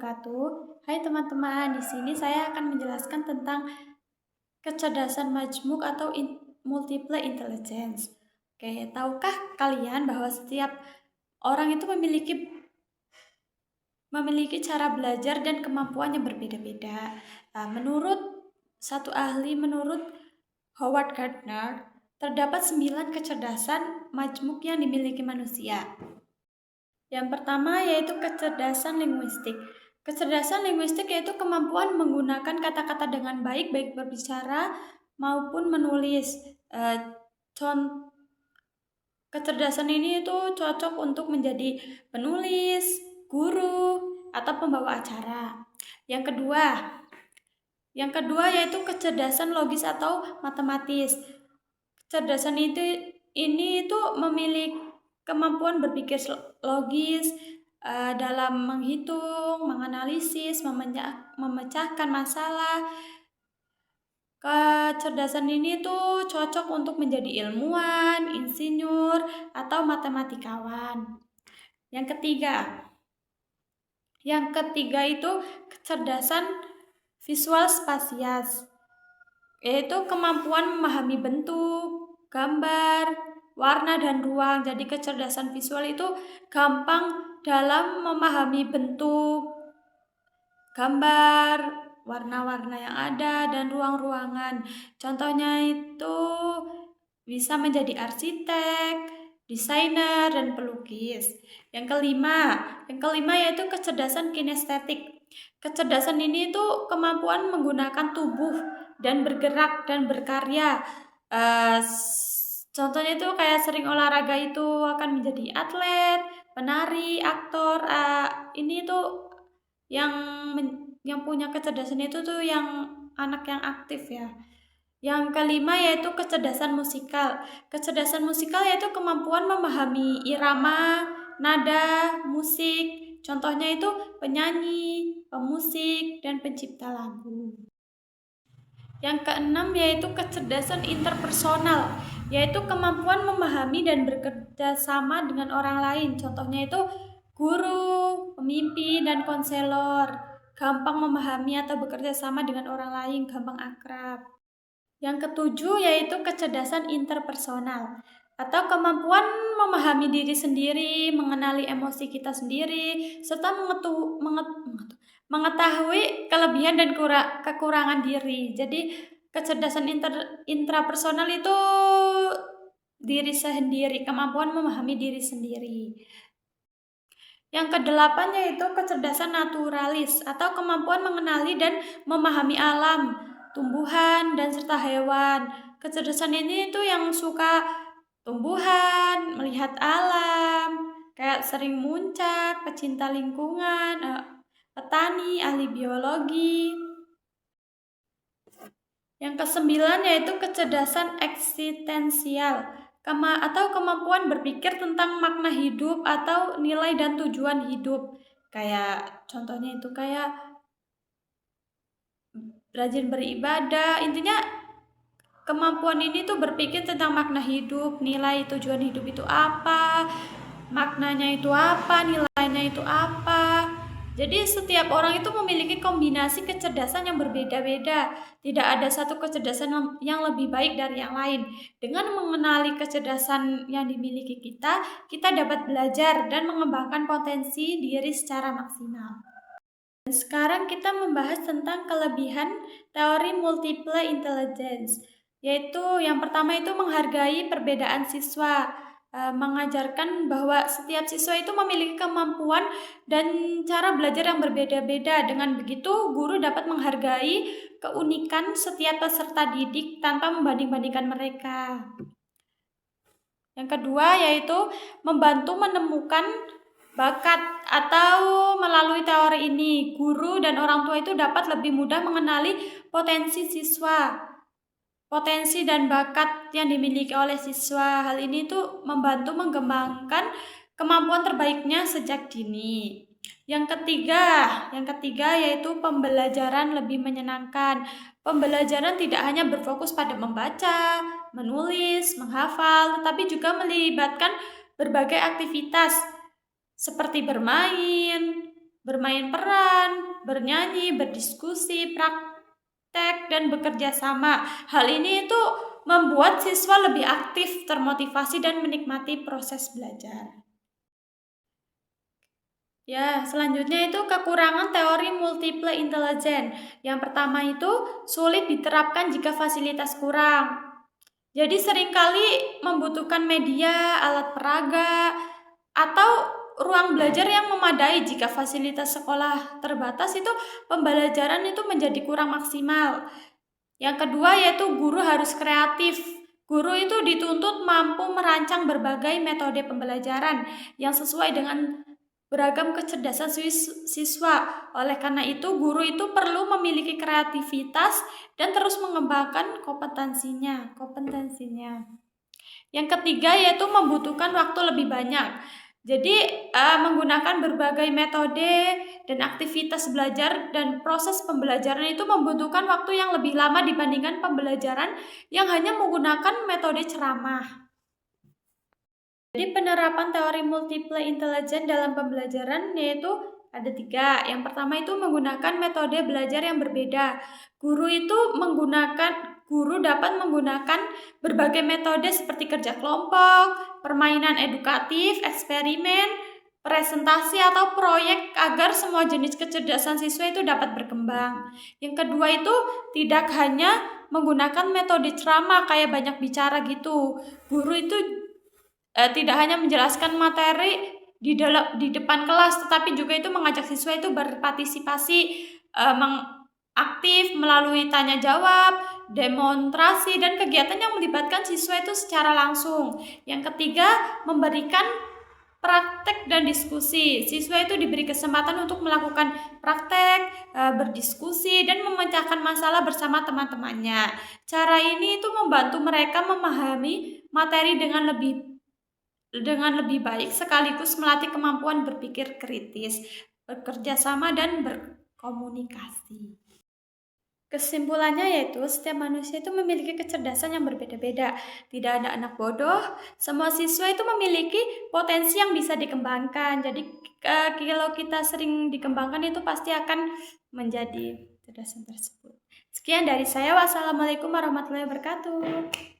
wabarakatuh. Hai teman-teman, di sini saya akan menjelaskan tentang kecerdasan majmuk atau multiple intelligence. Oke, tahukah kalian bahwa setiap orang itu memiliki cara belajar dan kemampuan yang berbeda-beda. Menurut Howard Gardner, terdapat 9 kecerdasan majmuk yang dimiliki manusia. Yang pertama yaitu kecerdasan linguistik. Kecerdasan linguistik yaitu kemampuan menggunakan kata-kata dengan baik berbicara maupun menulis. Kecerdasan ini itu cocok untuk menjadi penulis, guru, atau pembawa acara. Yang kedua yaitu kecerdasan logis atau matematis. Kecerdasan ini itu memiliki kemampuan berpikir logis dalam menghitung, menganalisis, memecahkan masalah. Kecerdasan ini tuh cocok untuk menjadi ilmuwan, insinyur, atau matematikawan. Yang ketiga itu kecerdasan visual spasial, yaitu kemampuan memahami bentuk, gambar, warna, dan ruang. Jadi kecerdasan visual itu gampang dalam memahami bentuk, gambar, warna-warna yang ada, dan ruang-ruangan. Contohnya itu bisa menjadi arsitek, desainer, dan pelukis. Yang kelima yaitu kecerdasan kinestetik. Kecerdasan ini itu kemampuan menggunakan tubuh dan bergerak dan berkarya. Contohnya itu kayak sering olahraga itu akan menjadi atlet, penari, aktor. Ini tuh yang punya kecerdasan itu tuh yang anak yang aktif ya. Yang kelima yaitu kecerdasan musikal. Kecerdasan musikal yaitu kemampuan memahami irama, nada, musik. Contohnya itu penyanyi, pemusik, dan pencipta lagu. Yang keenam yaitu kecerdasan interpersonal, yaitu kemampuan memahami dan bekerja sama dengan orang lain. Contohnya itu guru, pemimpin, dan konselor. Gampang memahami atau bekerja sama dengan orang lain, gampang akrab. Yang ketujuh yaitu kecerdasan interpersonal, atau kemampuan memahami diri sendiri, mengenali emosi kita sendiri, serta mengetahui kelebihan dan kekurangan diri. Jadi kecerdasan intrapersonal itu diri sendiri, kemampuan memahami diri sendiri. Yang kedelapan yaitu kecerdasan naturalis, atau kemampuan mengenali dan memahami alam, tumbuhan, dan serta hewan. Kecerdasan ini itu yang suka tumbuhan, melihat alam, kayak sering muncak, pecinta lingkungan, petani, ahli biologi. Yang kesembilan yaitu kecerdasan eksistensial, atau kemampuan berpikir tentang makna hidup atau nilai dan tujuan hidup. Kayak contohnya itu kayak rajin beribadah. Intinya kemampuan ini tuh berpikir tentang makna hidup, nilai tujuan hidup itu apa, maknanya itu apa, nilainya itu apa. Jadi setiap orang itu memiliki kombinasi kecerdasan yang berbeda-beda. Tidak ada satu kecerdasan yang lebih baik dari yang lain. Dengan mengenali kecerdasan yang dimiliki kita dapat belajar dan mengembangkan potensi diri secara maksimal. Dan sekarang kita membahas tentang kelebihan teori multiple intelligence, yaitu yang pertama itu menghargai perbedaan siswa. Mengajarkan bahwa setiap siswa itu memiliki kemampuan dan cara belajar yang berbeda-beda. Dengan begitu, guru dapat menghargai keunikan setiap peserta didik tanpa membanding-bandingkan mereka. Yang kedua yaitu membantu menemukan bakat, atau melalui teori ini, guru dan orang tua itu dapat lebih mudah mengenali potensi siswa, potensi dan bakat yang dimiliki oleh siswa. Hal ini tuh membantu mengembangkan kemampuan terbaiknya sejak dini. Yang ketiga yaitu pembelajaran lebih menyenangkan. Pembelajaran tidak hanya berfokus pada membaca, menulis, menghafal, tetapi juga melibatkan berbagai aktivitas seperti bermain, bermain peran, bernyanyi, berdiskusi, praktek, dan bekerja sama. Hal ini itu membuat siswa lebih aktif, termotivasi, dan menikmati proses belajar. Ya, selanjutnya itu kekurangan teori multiple intelligence. Yang pertama itu sulit diterapkan jika fasilitas kurang. Jadi seringkali membutuhkan media, alat peraga, atau ruang belajar yang memadai. Jika fasilitas sekolah terbatas itu pembelajaran itu menjadi kurang maksimal. Yang kedua yaitu guru harus kreatif. Guru itu dituntut mampu merancang berbagai metode pembelajaran yang sesuai dengan beragam kecerdasan siswa. Oleh karena itu, guru itu perlu memiliki kreativitas dan terus mengembangkan kompetensinya. Yang ketiga yaitu membutuhkan waktu lebih banyak. Jadi menggunakan berbagai metode dan aktivitas belajar dan proses pembelajaran itu membutuhkan waktu yang lebih lama dibandingkan pembelajaran yang hanya menggunakan metode ceramah. Jadi penerapan teori multiple intelligence dalam pembelajaran yaitu ada 3. Yang pertama itu menggunakan metode belajar yang berbeda. Guru dapat menggunakan berbagai metode seperti kerja kelompok, permainan edukatif, eksperimen, presentasi atau proyek agar semua jenis kecerdasan siswa itu dapat berkembang. Yang kedua itu tidak hanya menggunakan metode ceramah kayak banyak bicara gitu. Guru itu tidak hanya menjelaskan materi di depan kelas, tetapi juga itu mengajak siswa itu berpartisipasi aktif melalui tanya jawab, demonstrasi, dan kegiatan yang melibatkan siswa itu secara langsung. Yang ketiga, memberikan praktek dan diskusi. Siswa itu diberi kesempatan untuk melakukan praktek, berdiskusi, dan memecahkan masalah bersama teman-temannya. Cara ini itu membantu mereka memahami materi dengan lebih baik sekaligus melatih kemampuan berpikir kritis, bekerja sama, dan berkomunikasi. Kesimpulannya yaitu setiap manusia itu memiliki kecerdasan yang berbeda-beda. Tidak ada anak bodoh, semua siswa itu memiliki potensi yang bisa dikembangkan. Jadi kalau kita sering dikembangkan itu pasti akan menjadi kecerdasan tersebut. Sekian dari saya. Wassalamualaikum warahmatullahi wabarakatuh.